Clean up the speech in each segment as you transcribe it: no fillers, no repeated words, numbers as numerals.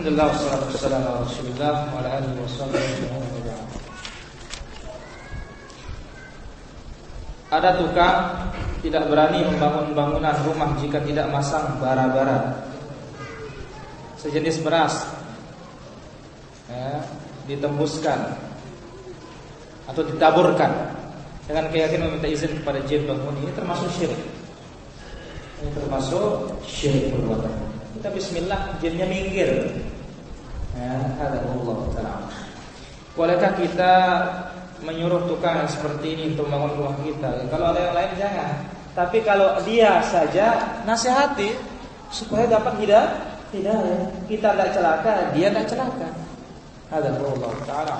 Alhamdulillah wassalatu wassalamu ala Rasulillah wa ala alihi wasallam. Ada tukang tidak berani membangun bangunan rumah jika tidak masang bara-bara sejenis beras, ditembuskan atau ditaburkan dengan keyakinan meminta izin kepada jin penghuni. Ini termasuk syirik. Ini termasuk syirik perbuatan. Kita bismillah, jinnya minggir. Ada Allah Taala. Bolehkah kita menyuruh tukang yang seperti ini untuk membangun rumah kita? Kalau ada yang lain jangan. Tapi kalau dia saja nasihati supaya dapat hidayah, kita tidak celaka, dia tidak celaka. Ada Allah Taala.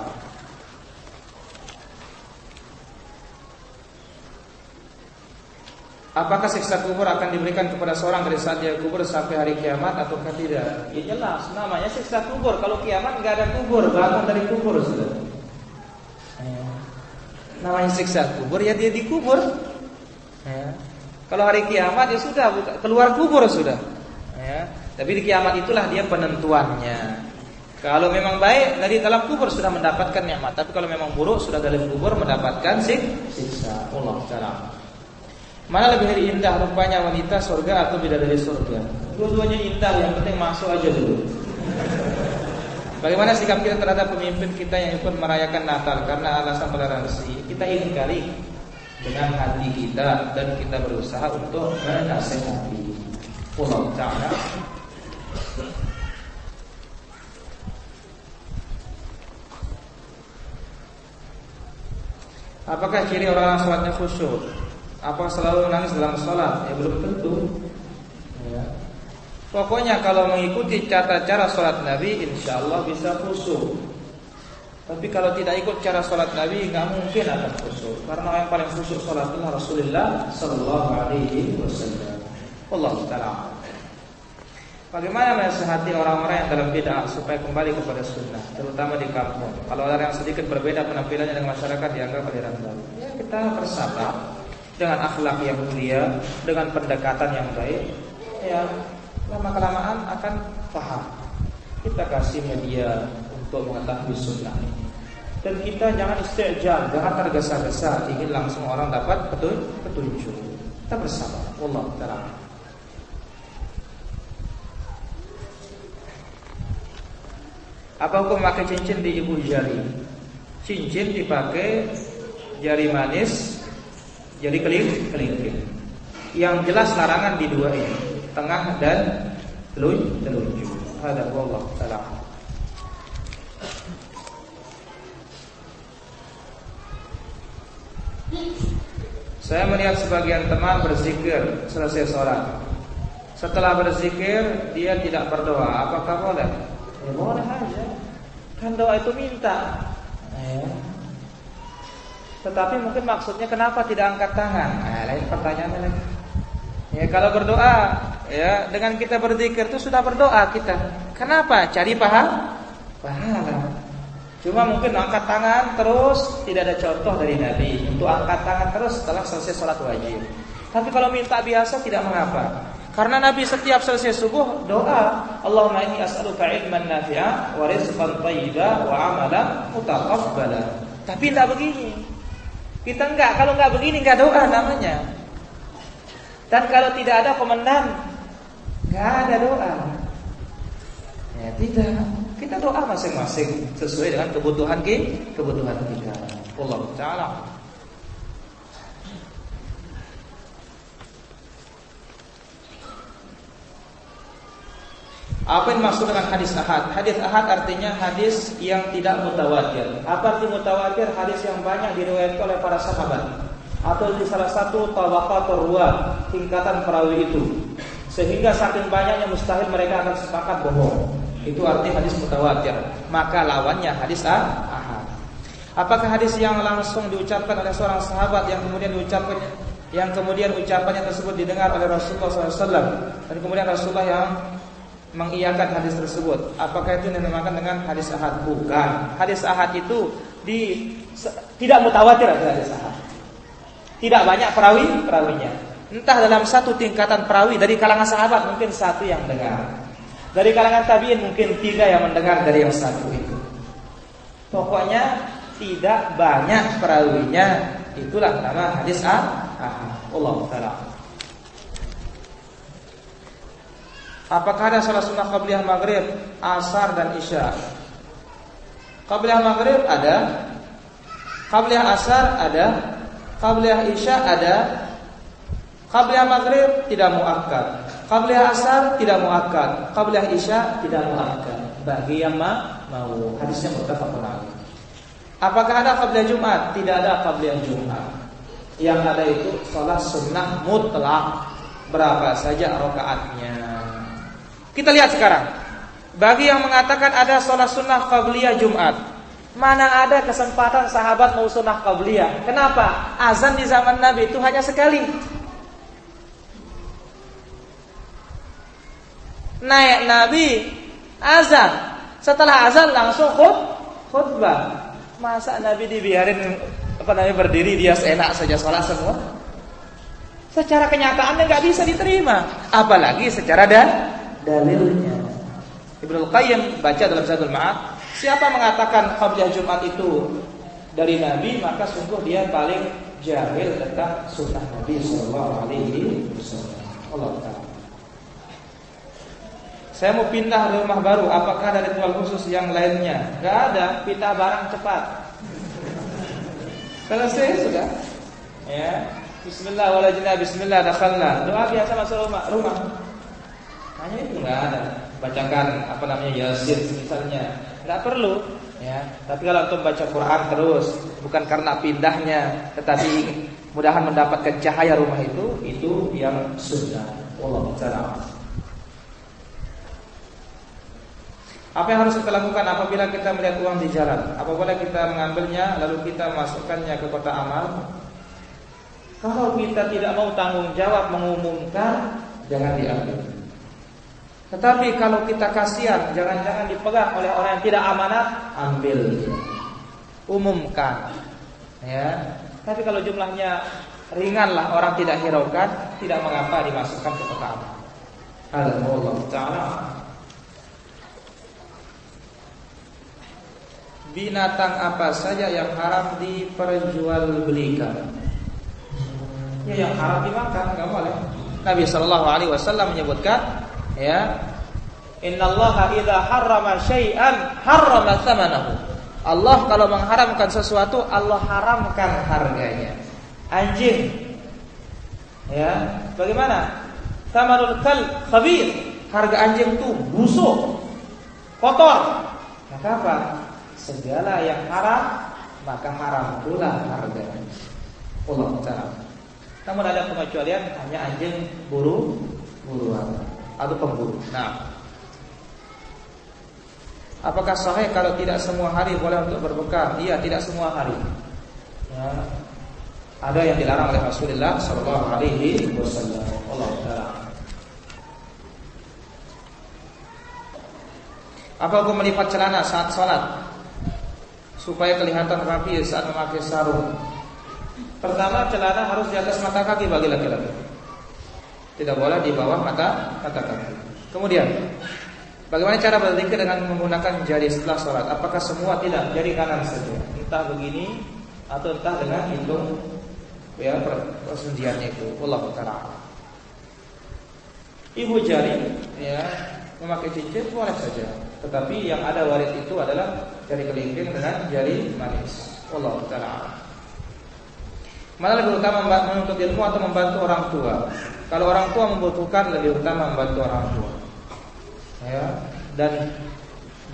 Apakah siksa kubur akan diberikan kepada seorang dari saat dia kubur sampai hari kiamat ataukah tidak? Ya jelas, namanya siksa kubur. Kalau kiamat nggak ada kubur, bangun dari kubur sudah. Namanya siksa kubur, ya dia dikubur. Kalau hari kiamat ya sudah keluar kubur sudah. Tapi di kiamat itulah dia penentuannya. Kalau memang baik dari dalam kubur sudah mendapatkan nikmat, tapi kalau memang buruk sudah dalam kubur mendapatkan siksa. Allah Taala. Mana lebih indah rupanya wanita surga atau bidadari surga? Dua-duanya indah, yang penting masuk aja dulu. Bagaimana sikap kita terhadap pemimpin kita yang ikut merayakan Natal karena alasan toleransi? Kita ingkari dengan hati kita dan kita berusaha untuk menasihati. Allah Ta'ala. Apakah ciri orang sholatnya khusyuk? Apa selalu menangis dalam sholat? Ya belum tentu. Pokoknya kalau mengikuti cara sholat Nabi, insya Allah bisa khusyuk. Tapi kalau tidak ikut cara sholat Nabi, nggak mungkin akan khusyuk. Karena yang paling khusyuk sholat adalah Rasulullah Sallallahu Alaihi Wasallam. Allah Taala. Bagaimana menasihati orang-orang yang dalam bid'ah supaya kembali kepada sunnah, terutama di kampung? Kalau ada yang sedikit berbeda penampilannya dengan masyarakat dianggap aliran baru. Ya kita bersabar dengan akhlak yang mulia, dengan pendekatan yang baik, ya lama-kelamaan akan paham. Kita kasih media untuk mengetahui sunnah ini. Dan kita jangan isti'jal, jangan tergesa-gesa ingin langsung orang dapat petunjuk. Kita bersabar. Wallahu ta'ala. Apa hukum memakai cincin di ibu jari? Cincin dipakai jari manis, jadi kelingking. Yang jelas larangan di dua ini, tengah dan telunjuk. Hada wallahu ta'ala. Saya melihat sebagian teman berzikir selesai sholat. Setelah berzikir dia tidak berdoa. Apakah boleh? Ya boleh aja. Kan doa itu minta. Tetapi mungkin maksudnya kenapa tidak angkat tangan? Lain pertanyaannya lagi. Ya kalau berdoa, ya dengan kita berzikir itu sudah berdoa kita. Kenapa? Cari pahala. Cuma mungkin angkat tangan terus tidak ada contoh dari Nabi untuk angkat tangan terus setelah selesai sholat wajib. Tapi kalau minta biasa tidak mengapa. Karena Nabi setiap selesai subuh doa, Allahumma inni as'aluka ilman nafi'a wa rizqan thayyiban wa amalan mutaqabbala. Tapi tidak begini. Kita enggak, kalau enggak begini enggak doa namanya. Dan kalau tidak ada komandan, enggak ada doa. Ya tidak. Kita doa masing-masing sesuai dengan kebutuhan kita. Allah Ta'ala. Apa yang maksud dengan hadis ahad? Hadis ahad artinya hadis yang tidak mutawatir. Apa arti mutawatir? Hadis yang banyak diriwayatkan oleh para sahabat atau di salah satu tabaqatur ruwah, tingkatan perawi itu, sehingga saking banyaknya mustahil mereka akan sepakat bohong. Itu arti hadis mutawatir. Maka lawannya hadis ahad. Apakah hadis yang langsung diucapkan oleh seorang sahabat yang kemudian ucapannya tersebut didengar oleh Rasulullah SAW dan kemudian Rasulullah yang mengiyakan hadis tersebut? Apakah itu dinamakan dengan hadis ahad? Bukan. Hadis ahad itu tidak mutawatir hadis ahad. Tidak banyak perawinya. Entah dalam satu tingkatan perawi dari kalangan sahabat mungkin satu yang dengar. Dari kalangan tabi'in mungkin 3 yang mendengar dari yang satu itu. Pokoknya tidak banyak perawinya. Itulah nama hadis ahad. Allah taala. Apakah ada salat sunnah qabliyah maghrib, asar dan isya? Qabliyah maghrib ada, qabliyah asar ada, qabliyah isya ada. Qabliyah maghrib tidak muakkad, qabliyah asar tidak muakkad, qabliyah isya tidak muakkad. Bagi yang mau, hadisnya muttafaqun alaih. Apakah ada qabliyah Jumat? Tidak ada qabliyah Jumat. Yang ada itu salat sunnah mutlak, berapa saja rakaatnya. Kita lihat sekarang. Bagi yang mengatakan ada salat sunnah qabliyah Jumat, mana ada kesempatan sahabat mau sunnah qabliyah? Kenapa? Azan di zaman Nabi itu hanya sekali. Naik Nabi azan, setelah azan langsung khutbah. Masa Nabi dibiarin berdiri dia seenak saja sholat semua? Secara kenyataannya nggak bisa diterima, apalagi secara dalilnya. Ibnu Qayyim baca dalam Zadul Ma'ad, siapa mengatakan qabliyah Jumat itu dari Nabi, maka sungguh dia paling jahil tentang sunnah Nabi sallallahu alaihi wasallam. Allah Ta'ala. Saya mau pindah rumah baru, apakah ada ritual khusus yang lainnya? Gak ada, pindah barang cepat. Selesai sudah. Ya, Bismillah walajna, Bismillah dakhalna. Doa biasa masuk rumah. Hanya itu nggak ada. Bacakan Yasin misalnya, nggak perlu. Ya, tapi kalau untuk baca Quran terus, bukan karena pindahnya, tetapi mudahan mendapatkan cahaya rumah itu yang sunnah. Wallahu ta'ala. Apa yang harus kita lakukan apabila kita melihat uang di jalan? Apa boleh kita mengambilnya lalu kita masukkannya ke kotak amal? Kalau kita tidak mau tanggung jawab mengumumkan, jangan diambil. Tetapi kalau kita kasihan, jangan-jangan dipegang oleh orang yang tidak amanat, ambil. Umumkan. Ya. Tapi kalau jumlahnya ringanlah, orang tidak hiraukan, tidak mengapa dimasukkan ke kotak amal. Allah Ta'ala. Binatang apa saja yang haram diperjualbelikan? Ya, yang haram dimakan enggak boleh. Nabi sallallahu alaihi wasallam menyebutkan, ya, innallaha idza harrama syai'an harrama tsamanahu. Allah kalau mengharamkan sesuatu, Allah haramkan harganya. Anjing. Ya, bagaimana? Tsamanul kalb khabith. Harga anjing itu busuk, kotor. Maka apa? Segala yang haram, maka haram pula harganya. Allah Ta'ala. Namun ada pengecualian, hanya anjing buruan atau pemburu. Nah, apakah sahih kalau tidak semua hari boleh untuk berbekam? Iya, tidak semua hari. Ya. Ada yang dilarang oleh Rasulullah sallallahu alaihi wasallam. Allah Ta'ala. Apa hukum melipat celana saat sholat supaya kelihatan rapi saat memakai sarung? Pertama, celana harus di atas mata kaki bagi laki-laki. Tidak boleh di bawah mata kaki. Kemudian, bagaimana cara berzikir dengan menggunakan jari setelah sholat? Apakah semua? Tidak, jari kanan saja. Entah begini atau entah dengan hitung ya persendiannya itu. Wallahu ta'ala. Ibu jari ya memakai cincin boleh saja. Tetapi yang ada waris itu adalah jari kelingking dengan jari manis. Wallahu ta'ala. Mana lebih utama menuntut ilmu atau membantu orang tua? Kalau orang tua membutuhkan, lebih utama membantu orang tua. Ya, dan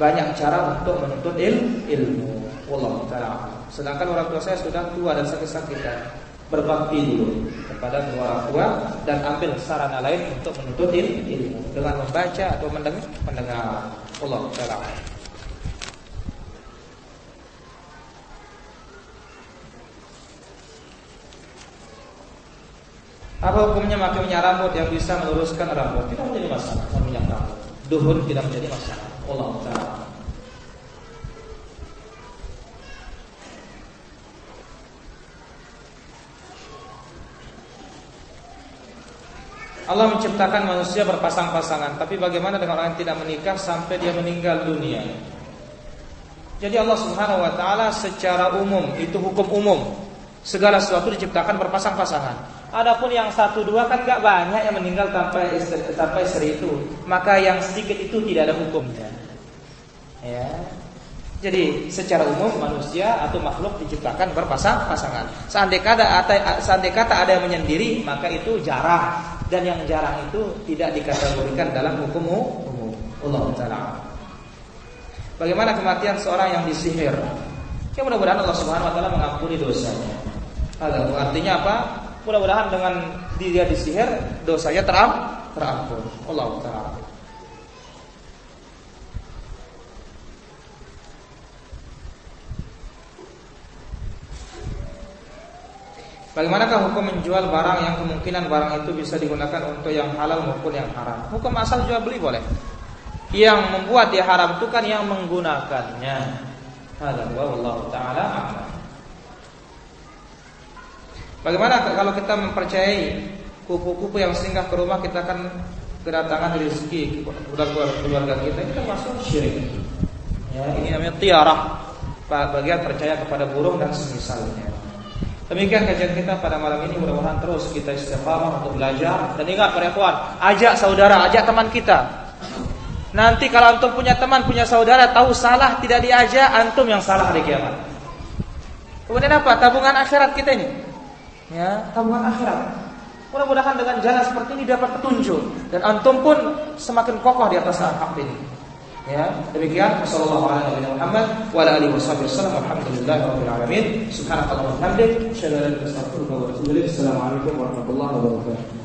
banyak cara untuk menuntut ilmu. Wallahu ta'ala. Sedangkan orang tua saya sudah tua dan sakit-sakitan. Berbakti dulu kepada orang tua dan ambil sarana lain untuk menuntut ilmu dengan membaca atau mendengar. Allah Ta'ala. Apa hukumnya pakai minyak rambut yang bisa meluruskan rambut? Tidak menjadi masalah minyak rambut. Duhur tidak menjadi masalah. Allah Ta'ala. Allah menciptakan manusia berpasang-pasangan, tapi bagaimana dengan orang yang tidak menikah sampai dia meninggal dunia? Jadi Allah Subhanahu wa taala secara umum, itu hukum umum, segala sesuatu diciptakan berpasang-pasangan. Adapun yang 1-2 kan gak banyak yang meninggal tanpa istri itu, maka yang sedikit itu tidak ada hukumnya. Ya. Jadi secara umum manusia atau makhluk diciptakan berpasang-pasangan. Seandainya kata ada yang menyendiri, maka itu jarang, dan yang jarang itu tidak dikategorikan dalam hukum umum. Allah taala. Bagaimana kematian seorang yang disihir? Ya mudah-mudahan Allah Subhanahu wa taala mengampuni dosanya. Artinya apa? Mudah-mudahan dengan dia disihir dosanya terampun. Allah taala. Bagaimanakah hukum menjual barang yang kemungkinan barang itu bisa digunakan untuk yang halal maupun yang haram? Hukum asal jual beli boleh. Yang membuat dia haram itu kan yang menggunakannya. Hadza wallahu taala a'lam. Bagaimana kalau kita mempercayai kupu-kupu yang singgah ke rumah kita akan kedatangan rezeki keluarga kita, itu termasuk syirik. Ya, ini namanya tiarah. Bagian percaya kepada burung dan semisalnya. Demikian kajian kita pada malam ini, mudah-mudahan terus kita istiqamah untuk belajar. Dan ingat para ikhwan, ajak saudara, ajak teman kita. Nanti kalau antum punya teman, punya saudara tahu salah tidak diajak, antum yang salah hari kiamat. Kemudian apa? Tabungan akhirat kita ini. Ya, tabungan akhirat. Mudah-mudahan dengan jalan seperti ini dapat petunjuk dan antum pun semakin kokoh di atas hak ini. Ya, demikian sallallahu alaihi Muhammad wa ala alihi wasallam. Alhamdulillahirabbil alamin. Subhanakallahumma wa bihamdik, asyhadu an la ilaha illa anta, astaghfiruka wa atubu ilaik. Assalamualaikum warahmatullahi wabarakatuh.